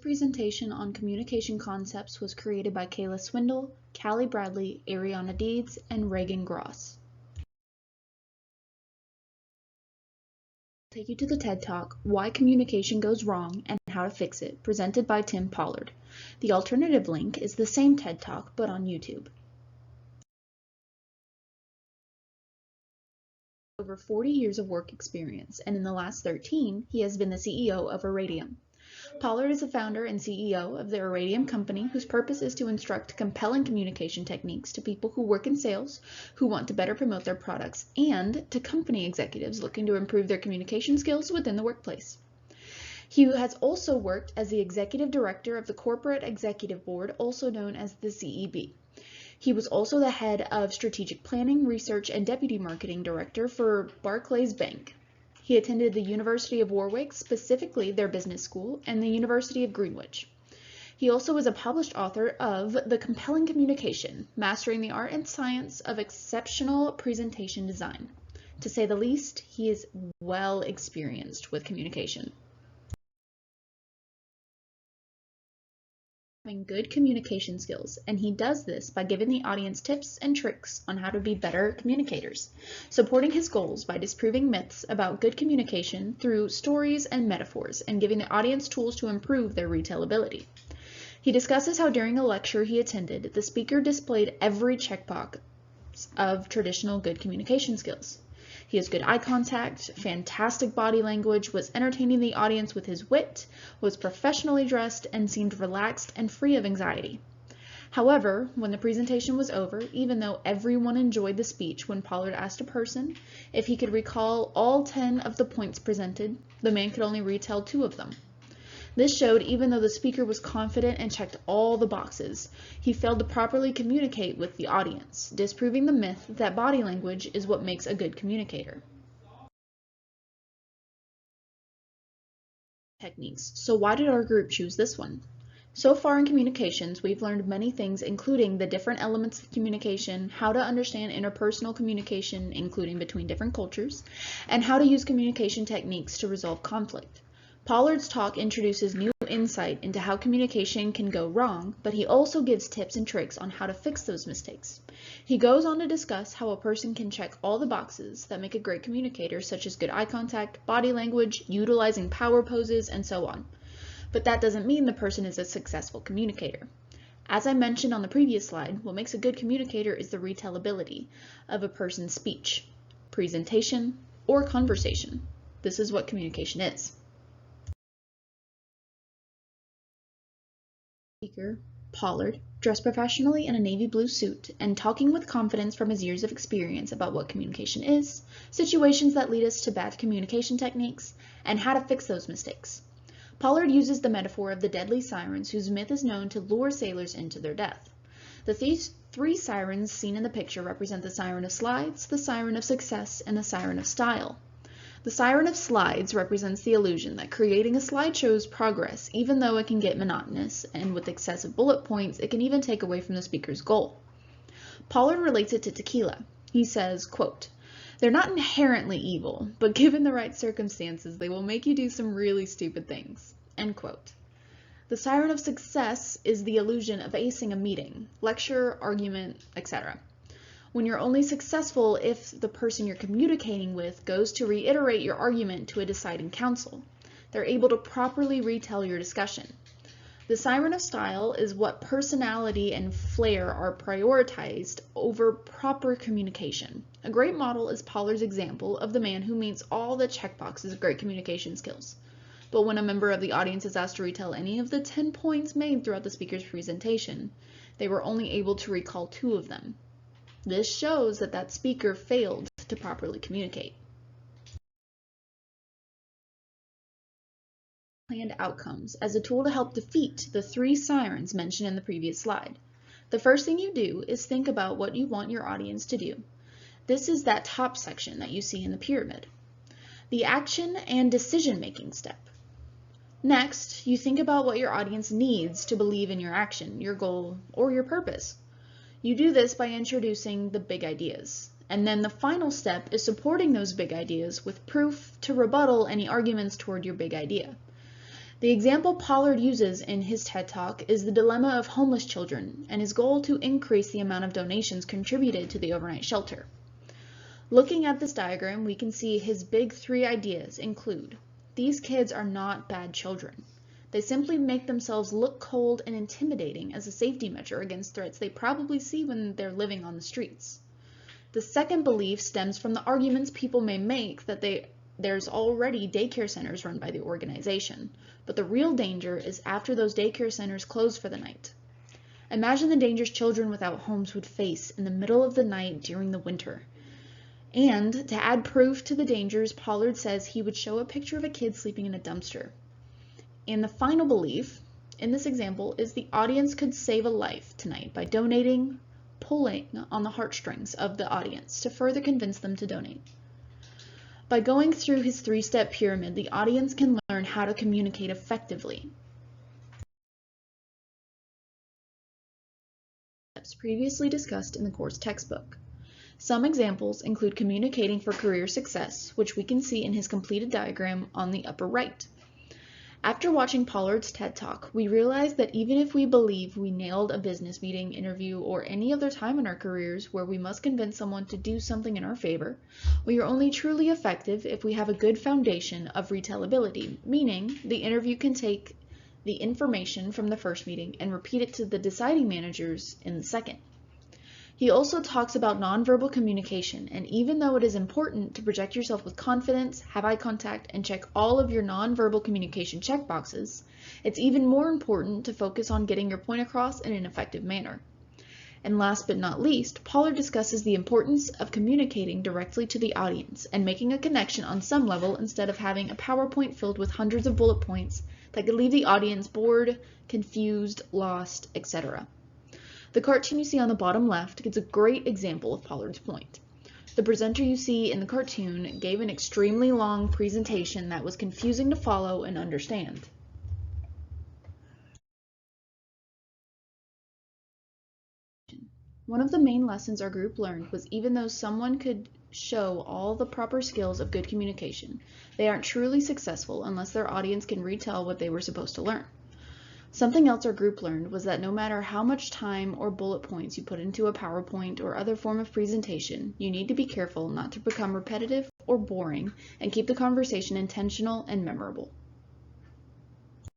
Presentation on communication concepts was created by Kayla Swindle, Callie Bradley, Ariana Deeds, and Reagan Gross. I'll take you to the TED Talk, Why Communication Goes Wrong and How to Fix It, presented by Tim Pollard. The alternative link is the same TED Talk, but on YouTube. Over 40 years of work experience, and in the last 13, he has been the CEO of Iridium. Pollard is the founder and CEO of the Iridium Company, whose purpose is to instruct compelling communication techniques to people who work in sales, who want to better promote their products, and to company executives looking to improve their communication skills within the workplace. He has also worked as the executive director of the Corporate Executive Board, also known as the CEB. He was also the head of strategic planning, research, and deputy marketing director for Barclays Bank. He attended the University of Warwick, specifically their business school, and the University of Greenwich. He also is a published author of The Compelling Communication, Mastering the Art and Science of Exceptional Presentation Design. To say the least, he is well experienced with communication. Having good communication skills, and he does this by giving the audience tips and tricks on how to be better communicators, supporting his goals by disproving myths about good communication through stories and metaphors, and giving the audience tools to improve their retail ability. He discusses how during a lecture he attended, the speaker displayed every checkbox of traditional good communication skills. He has good eye contact, fantastic body language, was entertaining the audience with his wit, was professionally dressed, and seemed relaxed and free of anxiety. However, when the presentation was over, even though everyone enjoyed the speech, when Pollard asked a person if he could recall all 10 of the points presented, the man could only retell 2 of them. This showed even though the speaker was confident and checked all the boxes, he failed to properly communicate with the audience, disproving the myth that body language is what makes a good communicator. Techniques. So why did our group choose this one? So far in communications, we've learned many things, including the different elements of communication, how to understand interpersonal communication, including between different cultures, and how to use communication techniques to resolve conflict. Pollard's talk introduces new insight into how communication can go wrong, but he also gives tips and tricks on how to fix those mistakes. He goes on to discuss how a person can check all the boxes that make a great communicator, such as good eye contact, body language, utilizing power poses, and so on. But that doesn't mean the person is a successful communicator. As I mentioned on the previous slide, what makes a good communicator is the retellability of a person's speech, presentation, or conversation. This is what communication is. Speaker, Pollard, dressed professionally in a navy blue suit and talking with confidence from his years of experience about what communication is, situations that lead us to bad communication techniques, and how to fix those mistakes. Pollard uses the metaphor of the deadly sirens whose myth is known to lure sailors into their death. The 3 sirens seen in the picture represent the siren of slides, the siren of success, and the siren of style. The siren of slides represents the illusion that creating a slide shows progress, even though it can get monotonous, and with excessive bullet points, it can even take away from the speaker's goal. Pollard relates it to tequila. He says, quote, "They're not inherently evil, but given the right circumstances, they will make you do some really stupid things." End quote. The siren of success is the illusion of acing a meeting, lecture, argument, etc. When you're only successful if the person you're communicating with goes to reiterate your argument to a deciding council. They're able to properly retell your discussion. The siren of style is what personality and flair are prioritized over proper communication. A great model is Pollard's example of the man who meets all the checkboxes of great communication skills. But when a member of the audience is asked to retell any of the 10 points made throughout the speaker's presentation, they were only able to recall 2 of them. This shows that that speaker failed to properly communicate. Planned outcomes as a tool to help defeat the 3 sirens mentioned in the previous slide. The first thing you do is think about what you want your audience to do. This is that top section that you see in the pyramid. The action and decision-making step. Next, you think about what your audience needs to believe in your action, your goal, or your purpose. You do this by introducing the big ideas, and then the final step is supporting those big ideas with proof to rebuttal any arguments toward your big idea. The example Pollard uses in his TED Talk is the dilemma of homeless children and his goal to increase the amount of donations contributed to the overnight shelter. Looking at this diagram, we can see his big three ideas include: these kids are not bad children. They simply make themselves look cold and intimidating as a safety measure against threats they probably see when they're living on the streets. The second belief stems from the arguments people may make that there's already daycare centers run by the organization, but the real danger is after those daycare centers close for the night. Imagine the dangers children without homes would face in the middle of the night during the winter. And to add proof to the dangers, Pollard says he would show a picture of a kid sleeping in a dumpster. And the final belief in this example is the audience could save a life tonight by donating, pulling on the heartstrings of the audience to further convince them to donate. By going through his three-step pyramid, the audience can learn how to communicate effectively. Steps previously discussed in the course textbook. Some examples include communicating for career success, which we can see in his completed diagram on the upper right. After watching Pollard's TED Talk, we realized that even if we believe we nailed a business meeting, interview, or any other time in our careers where we must convince someone to do something in our favor, we are only truly effective if we have a good foundation of retellability, meaning the interview can take the information from the first meeting and repeat it to the deciding managers in the second. He also talks about nonverbal communication, and even though it is important to project yourself with confidence, have eye contact, and check all of your nonverbal communication checkboxes, it's even more important to focus on getting your point across in an effective manner. And last but not least, Pollard discusses the importance of communicating directly to the audience and making a connection on some level instead of having a PowerPoint filled with hundreds of bullet points that could leave the audience bored, confused, lost, etc. The cartoon you see on the bottom left gives a great example of Pollard's point. The presenter you see in the cartoon gave an extremely long presentation that was confusing to follow and understand. One of the main lessons our group learned was even though someone could show all the proper skills of good communication, they aren't truly successful unless their audience can retell what they were supposed to learn. Something else our group learned was that no matter how much time or bullet points you put into a PowerPoint or other form of presentation, you need to be careful not to become repetitive or boring and keep the conversation intentional and memorable.